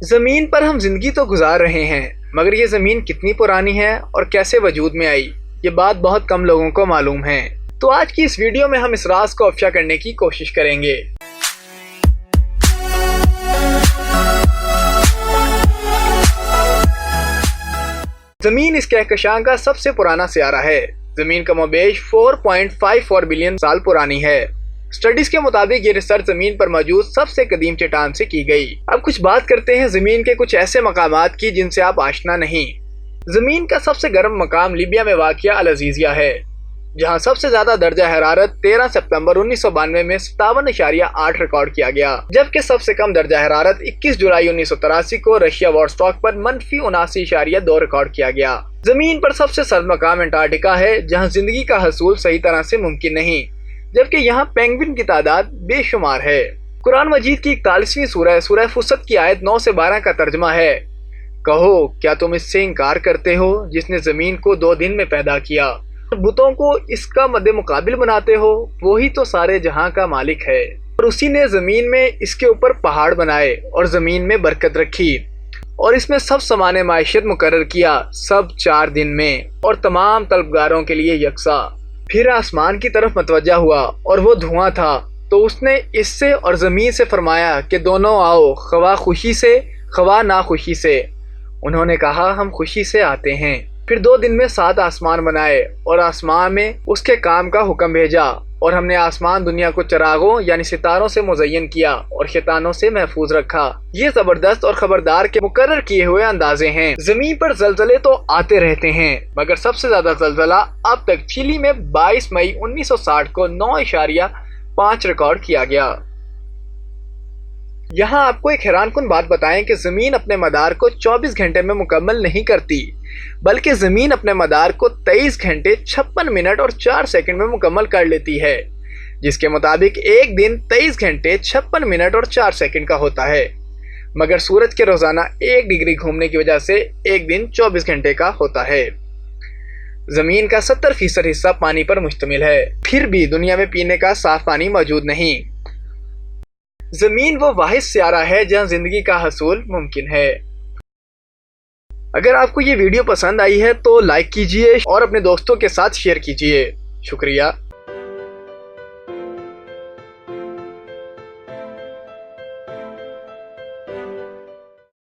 زمین پر ہم زندگی تو گزار رہے ہیں، مگر یہ زمین کتنی پرانی ہے اور کیسے وجود میں آئی، یہ بات بہت کم لوگوں کو معلوم ہے۔ تو آج کی اس ویڈیو میں ہم اس راز کو افشا کرنے کی کوشش کریں گے۔ زمین اس کہکشاں کا سب سے پرانا سیارہ ہے۔ زمین کا مابیش 4.54 بلین سال پرانی ہے۔ اسٹڈیز کے مطابق یہ ریسرچ زمین پر موجود سب سے قدیم چٹان سے کی گئی۔ اب کچھ بات کرتے ہیں زمین کے کچھ ایسے مقامات کی جن سے آپ آشنا نہیں۔ زمین کا سب سے گرم مقام لیبیا میں واقع العزیزیہ ہے، جہاں سب سے زیادہ درجہ حرارت 13 ستمبر 1992 میں 57.8 ریکارڈ کیا گیا، جبکہ سب سے کم درجہ حرارت 21 جولائی 1983 کو رشیا وارسٹاک پر -79.2 ریکارڈ کیا گیا۔ زمین پر سب سے سرد مقام انٹارکٹیکا ہے، جہاں زندگی کا حصول صحیح طرح سے ممکن نہیں، جبکہ یہاں پینگوئن کی تعداد بے شمار ہے۔ قرآن مجید کی 41ویں سورہ فصلت کی آیت 9 سے 12 کا ترجمہ ہے: کہو کیا تم اس سے انکار کرتے ہو جس نے زمین کو 2 دن میں پیدا کیا، بتوں کو اس کا مد مقابل بناتے ہو؟ وہی تو سارے جہاں کا مالک ہے، اور اسی نے زمین میں اس کے اوپر پہاڑ بنائے اور زمین میں برکت رکھی اور اس میں سب سامان معیشت مقرر کیا، سب 4 دن میں، اور تمام طلبگاروں کے لیے یکساں۔ پھر آسمان کی طرف متوجہ ہوا اور وہ دھواں تھا، تو اس نے اس سے اور زمین سے فرمایا کہ دونوں آؤ، خواہ خوشی سے خواہ ناخوشی سے۔ انہوں نے کہا ہم خوشی سے آتے ہیں۔ پھر 2 دن میں 7 آسمان بنائے اور آسمان میں اس کے کام کا حکم بھیجا، اور ہم نے آسمان دنیا کو چراغوں یعنی ستاروں سے مزین کیا اور شیطانوں سے محفوظ رکھا۔ یہ زبردست اور خبردار کے مقرر کیے ہوئے اندازے ہیں۔ زمین پر زلزلے تو آتے رہتے ہیں، مگر سب سے زیادہ زلزلہ اب تک چلی میں 22 مئی 1960 کو 9.5 ریکارڈ کیا گیا۔ یہاں آپ کو ایک حیران کن بات بتائیں کہ زمین اپنے مدار کو 24 گھنٹے میں مکمل نہیں کرتی، بلکہ زمین اپنے مدار کو 23 گھنٹے 56 منٹ اور 4 سیکنڈ میں مکمل کر لیتی ہے، جس کے مطابق ایک دن 23 گھنٹے 56 منٹ اور 4 سیکنڈ کا ہوتا ہے، مگر سورج کے روزانہ 1 ڈگری گھومنے کی وجہ سے ایک دن 24 گھنٹے کا ہوتا ہے۔ زمین کا 70% حصہ پانی پر مشتمل ہے، پھر بھی دنیا میں پینے کا صاف پانی موجود نہیں۔ زمین وہ واحد سیارہ ہے جہاں زندگی کا حصول ممکن ہے۔ اگر آپ کو یہ ویڈیو پسند آئی ہے تو لائک کیجئے اور اپنے دوستوں کے ساتھ شیئر کیجئے۔ شکریہ۔